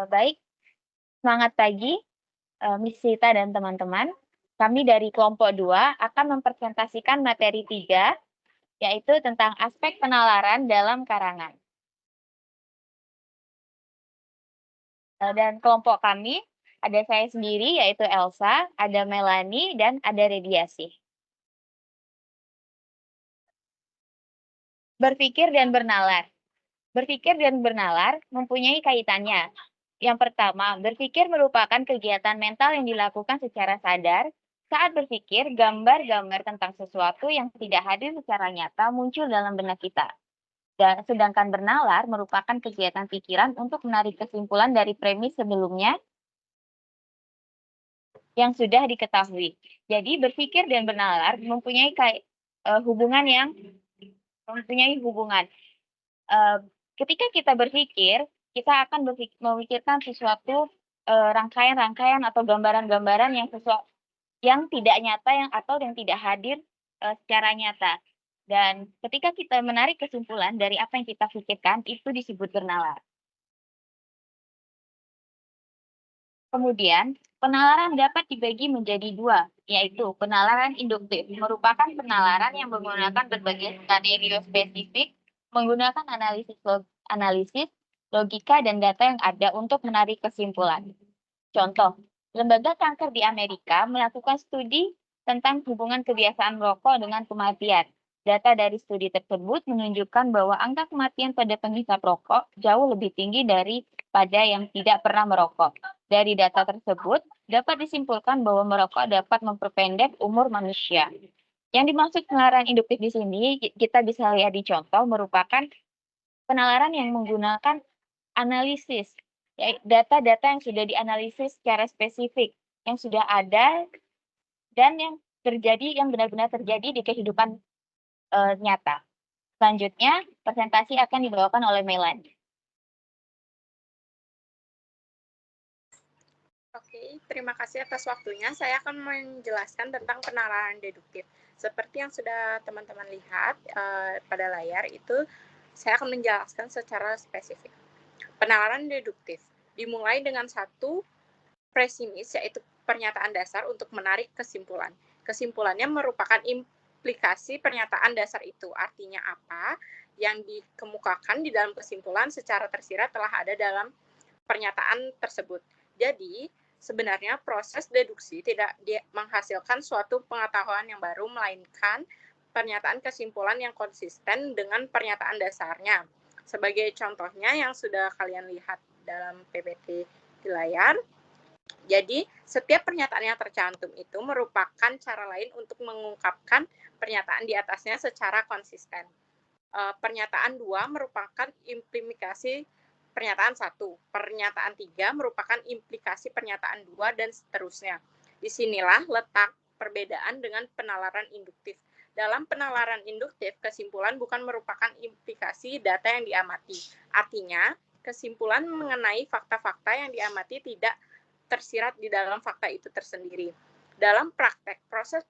Baik, semangat pagi, Miss Sita dan teman-teman. Kami dari kelompok 2 akan mempresentasikan materi 3, yaitu tentang aspek penalaran dalam karangan. Dan kelompok kami, ada saya sendiri yaitu Elsa, ada Melanie, dan ada Rediasih. Berpikir dan bernalar. Berpikir dan bernalar mempunyai kaitannya. Yang pertama, berpikir merupakan kegiatan mental yang dilakukan secara sadar. Saat berpikir, gambar-gambar tentang sesuatu yang tidak hadir secara nyata muncul dalam benak kita. Dan sedangkan bernalar merupakan kegiatan pikiran untuk menarik kesimpulan dari premis sebelumnya yang sudah diketahui. Jadi berpikir dan bernalar mempunyai hubungan yang mempunyai hubungan. Ketika kita berpikir, kita akan memikirkan sesuatu rangkaian-rangkaian atau gambaran-gambaran yang tidak nyata atau yang tidak hadir secara nyata. Dan ketika kita menarik kesimpulan dari apa yang kita pikirkan, itu disebut bernalar. Kemudian, penalaran dapat dibagi menjadi dua, yaitu penalaran induktif, merupakan penalaran yang menggunakan berbagai skenario spesifik, menggunakan analisis, logika, dan data yang ada untuk menarik kesimpulan. Contoh, lembaga kanker di Amerika melakukan studi tentang hubungan kebiasaan merokok dengan kematian. Data dari studi tersebut menunjukkan bahwa angka kematian pada penghisap rokok jauh lebih tinggi daripada yang tidak pernah merokok. Dari data tersebut, dapat disimpulkan bahwa merokok dapat memperpendek umur manusia. Yang dimaksud penalaran induktif di sini, kita bisa lihat di contoh, merupakan penalaran yang menggunakan analisis, data-data yang sudah dianalisis secara spesifik, yang sudah ada, dan yang benar-benar terjadi di kehidupan nyata. Selanjutnya, presentasi akan dibawakan oleh Melanie. Oke, terima kasih atas waktunya. Saya akan menjelaskan tentang penalaran deduktif. Seperti yang sudah teman-teman lihat pada layar itu, saya akan menjelaskan secara spesifik. Penalaran deduktif dimulai dengan satu presimis, yaitu pernyataan dasar untuk menarik kesimpulan. Kesimpulannya merupakan implikasi pernyataan dasar itu. Artinya apa? Yang dikemukakan di dalam kesimpulan secara tersirat telah ada dalam pernyataan tersebut. Jadi, sebenarnya proses deduksi tidak menghasilkan suatu pengetahuan yang baru, melainkan pernyataan kesimpulan yang konsisten dengan pernyataan dasarnya. Sebagai contohnya yang sudah kalian lihat dalam PPT di layar, jadi setiap pernyataan yang tercantum itu merupakan cara lain untuk mengungkapkan pernyataan di atasnya secara konsisten. Pernyataan 2 merupakan implikasi pernyataan 1. Pernyataan 3 merupakan implikasi pernyataan 2 dan seterusnya. Disinilah letak perbedaan dengan penalaran induktif. Dalam penalaran induktif, kesimpulan bukan merupakan implikasi data yang diamati. Artinya, kesimpulan mengenai fakta-fakta yang diamati tidak tersirat di dalam fakta itu tersendiri. Dalam praktek proses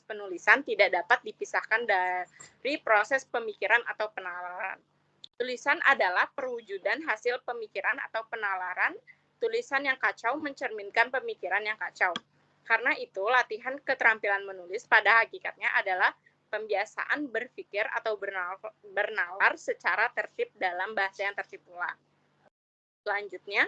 penulisan tidak dapat dipisahkan dari proses pemikiran atau penalaran. Tulisan adalah perwujudan hasil pemikiran atau penalaran. Tulisan yang kacau mencerminkan pemikiran yang kacau. Karena itu, latihan keterampilan menulis pada hakikatnya adalah pembiasaan berpikir atau bernalar secara tertib dalam bahasa yang tertib pula. Selanjutnya,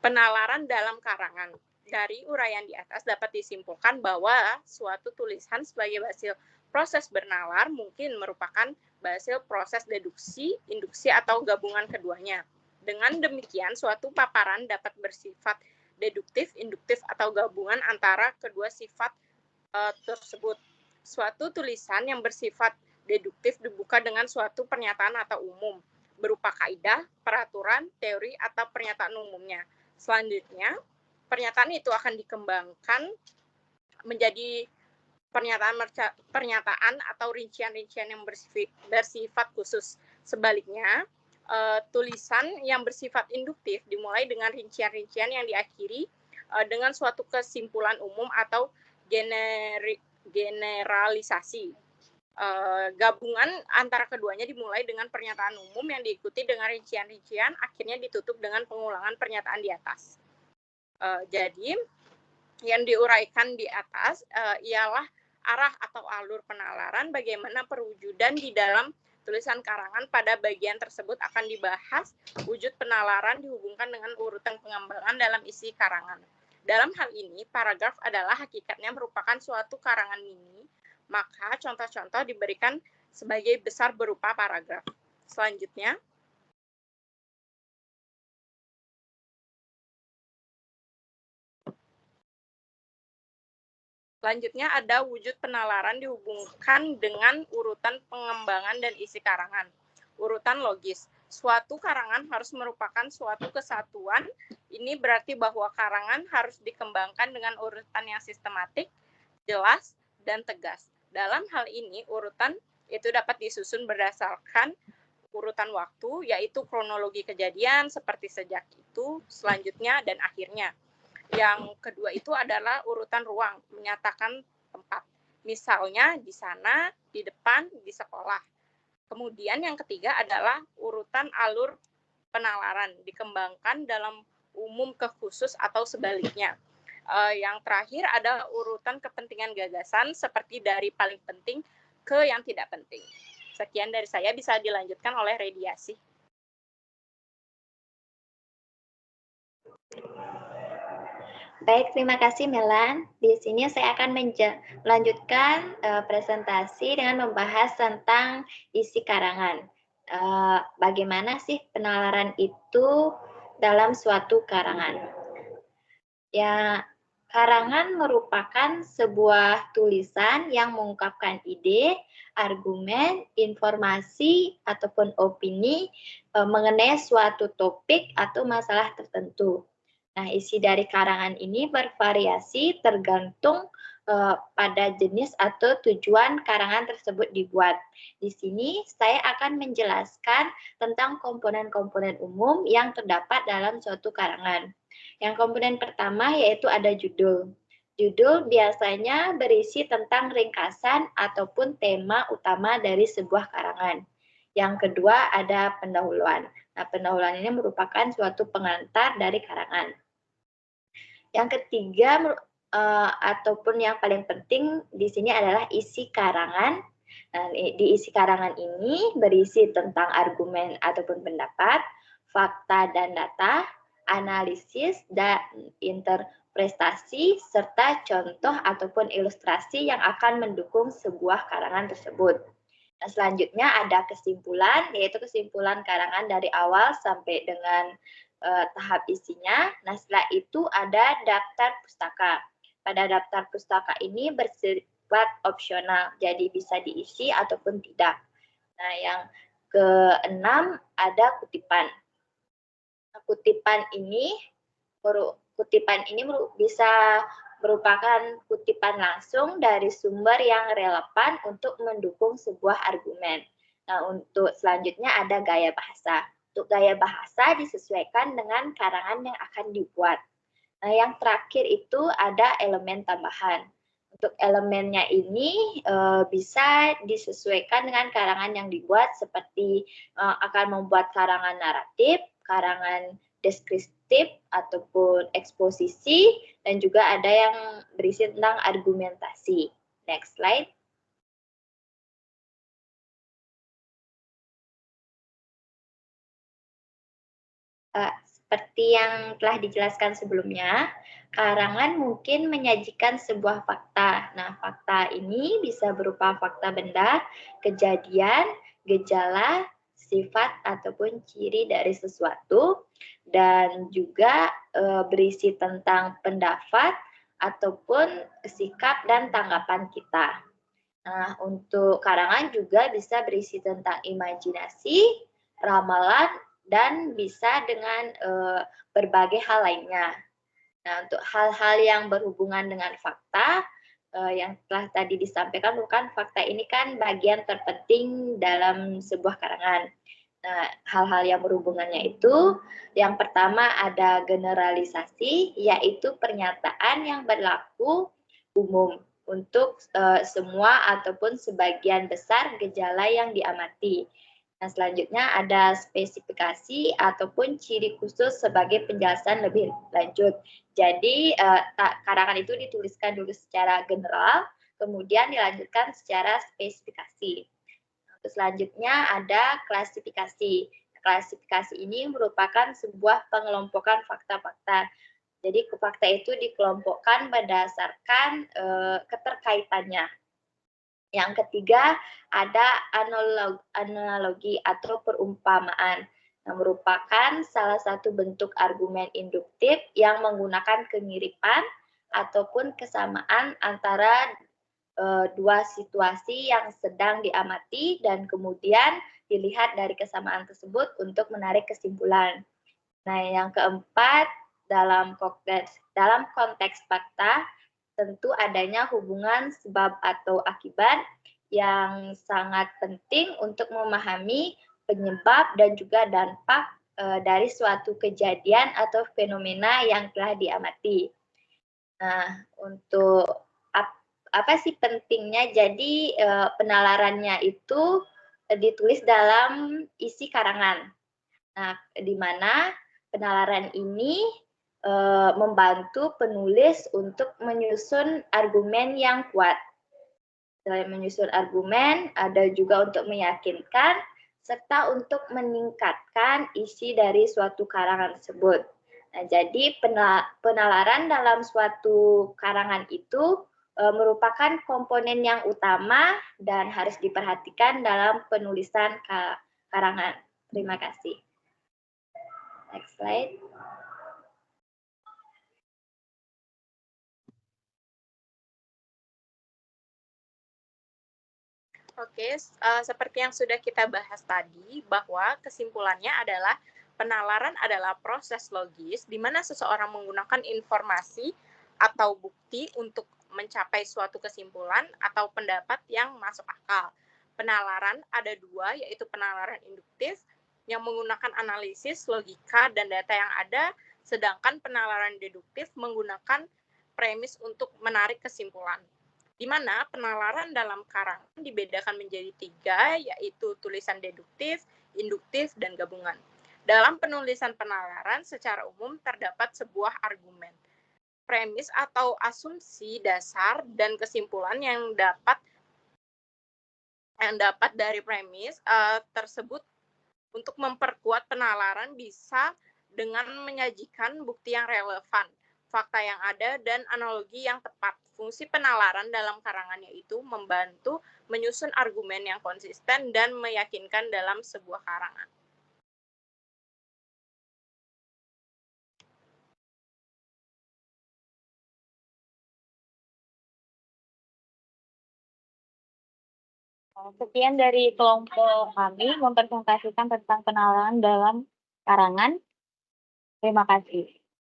penalaran dalam karangan. Dari uraian di atas dapat disimpulkan bahwa suatu tulisan sebagai hasil proses bernalar mungkin merupakan hasil proses deduksi, induksi, atau gabungan keduanya. Dengan demikian, suatu paparan dapat bersifat deduktif, induktif, atau gabungan antara kedua sifat tersebut. Suatu tulisan yang bersifat deduktif dibuka dengan suatu pernyataan atau umum, berupa kaidah, peraturan, teori, atau pernyataan umumnya. Selanjutnya, pernyataan itu akan dikembangkan menjadi pernyataan atau rincian-rincian yang bersifat khusus. Sebaliknya, tulisan yang bersifat induktif dimulai dengan rincian-rincian yang diakhiri dengan suatu kesimpulan umum atau generalisasi. Gabungan antara keduanya dimulai dengan pernyataan umum yang diikuti dengan rincian-rincian, akhirnya ditutup dengan pengulangan pernyataan di atas. Jadi, yang diuraikan di atas ialah arah atau alur penalaran, bagaimana perwujudan di dalam tulisan karangan pada bagian tersebut akan dibahas. Wujud penalaran dihubungkan dengan urutan pengembangan dalam isi karangan. Dalam hal ini, paragraf adalah hakikatnya merupakan suatu karangan mini, maka contoh-contoh diberikan sebagai besar berupa paragraf. Selanjutnya, ada wujud penalaran dihubungkan dengan urutan pengembangan dan isi karangan. Urutan logis. Suatu karangan harus merupakan suatu kesatuan. Ini berarti bahwa karangan harus dikembangkan dengan urutan yang sistematik, jelas, dan tegas. Dalam hal ini, urutan itu dapat disusun berdasarkan urutan waktu, yaitu kronologi kejadian seperti sejak itu, selanjutnya, dan akhirnya. Yang kedua itu adalah urutan ruang, menyatakan tempat. Misalnya di sana, di depan, di sekolah. Kemudian yang ketiga adalah urutan alur penalaran, dikembangkan dalam umum ke khusus atau sebaliknya. Yang terakhir ada urutan kepentingan gagasan, seperti dari paling penting ke yang tidak penting. Sekian dari saya, bisa dilanjutkan oleh Rediasi. Baik, terima kasih Melan. Di sini saya akan melanjutkan presentasi dengan membahas tentang isi karangan. Bagaimana sih penalaran itu dalam suatu karangan? Ya, karangan merupakan sebuah tulisan yang mengungkapkan ide, argumen, informasi, ataupun opini mengenai suatu topik atau masalah tertentu. Nah, isi dari karangan ini bervariasi tergantung pada jenis atau tujuan karangan tersebut dibuat. Di sini saya akan menjelaskan tentang komponen-komponen umum yang terdapat dalam suatu karangan. Yang komponen pertama yaitu ada judul. Judul biasanya berisi tentang ringkasan ataupun tema utama dari sebuah karangan. Yang kedua ada pendahuluan. Nah, pendahuluan ini merupakan suatu pengantar dari karangan. Yang ketiga ataupun yang paling penting di sini adalah isi karangan. Nah, di isi karangan ini berisi tentang argumen ataupun pendapat, fakta dan data, analisis dan interpretasi, serta contoh ataupun ilustrasi yang akan mendukung sebuah karangan tersebut. Nah, selanjutnya ada kesimpulan, yaitu kesimpulan karangan dari awal sampai dengan tahap isinya. Nah, setelah itu ada daftar pustaka. Pada daftar pustaka ini bersifat opsional, jadi bisa diisi ataupun tidak. Nah, yang keenam ada kutipan. Nah, kutipan ini bisa merupakan kutipan langsung dari sumber yang relevan untuk mendukung sebuah argumen. Nah, untuk selanjutnya ada gaya bahasa. Untuk gaya bahasa disesuaikan dengan karangan yang akan dibuat. Nah, yang terakhir itu ada elemen tambahan. Untuk elemennya ini bisa disesuaikan dengan karangan yang dibuat, seperti akan membuat karangan naratif, karangan deskriptif, ataupun eksposisi, dan juga ada yang berisi tentang argumentasi. Next slide. Seperti yang telah dijelaskan sebelumnya, karangan mungkin menyajikan sebuah fakta. Nah, fakta ini bisa berupa fakta benda, kejadian, gejala, sifat, ataupun ciri dari sesuatu, dan juga berisi tentang pendapat, ataupun sikap dan tanggapan kita. Nah, untuk karangan juga bisa berisi tentang imajinasi, ramalan, dan bisa dengan berbagai hal lainnya. Nah, untuk hal-hal yang berhubungan dengan fakta, yang telah tadi disampaikan, bukan fakta ini kan bagian terpenting dalam sebuah karangan. Nah, hal-hal yang berhubungannya itu, yang pertama ada generalisasi, yaitu pernyataan yang berlaku umum. untuk semua ataupun sebagian besar gejala yang diamati. Nah, selanjutnya ada spesifikasi ataupun ciri khusus sebagai penjelasan lebih lanjut. Jadi, karangan itu dituliskan dulu secara general, kemudian dilanjutkan secara spesifikasi. Terus selanjutnya ada klasifikasi. Klasifikasi ini merupakan sebuah pengelompokan fakta-fakta. Jadi fakta itu dikelompokkan berdasarkan keterkaitannya. Yang ketiga ada analogi atau perumpamaan, yang merupakan salah satu bentuk argumen induktif yang menggunakan kemiripan ataupun kesamaan antara dua situasi yang sedang diamati dan kemudian dilihat dari kesamaan tersebut untuk menarik kesimpulan. Nah, yang keempat, dalam konteks fakta, tentu adanya hubungan sebab atau akibat yang sangat penting untuk memahami penyebab dan juga dampak dari suatu kejadian atau fenomena yang telah diamati. Nah, untuk apa sih pentingnya? Jadi penalarannya itu ditulis dalam isi karangan. Nah, di mana penalaran ini membantu penulis untuk menyusun argumen yang kuat. Selain menyusun argumen, ada juga untuk meyakinkan serta untuk meningkatkan isi dari suatu karangan tersebut. Nah, jadi penalaran dalam suatu karangan itu merupakan komponen yang utama dan harus diperhatikan dalam penulisan karangan. Terima kasih. Next slide. Oke, seperti yang sudah kita bahas tadi, bahwa kesimpulannya adalah penalaran adalah proses logis di mana seseorang menggunakan informasi atau bukti untuk mencapai suatu kesimpulan atau pendapat yang masuk akal. Penalaran ada dua, yaitu penalaran induktif yang menggunakan analisis, logika, dan data yang ada, sedangkan penalaran deduktif menggunakan premis untuk menarik kesimpulan, di mana penalaran dalam karangan dibedakan menjadi 3, yaitu tulisan deduktif, induktif, dan gabungan. Dalam penulisan penalaran, secara umum terdapat sebuah argumen, premis atau asumsi dasar, dan kesimpulan yang dapat dari premis tersebut. Untuk memperkuat penalaran bisa dengan menyajikan bukti yang relevan, fakta yang ada, dan analogi yang tepat. Fungsi penalaran dalam karangan yaitu membantu menyusun argumen yang konsisten dan meyakinkan dalam sebuah karangan. Sekian dari kelompok kami mempresentasikan tentang penalaran dalam karangan. Terima kasih.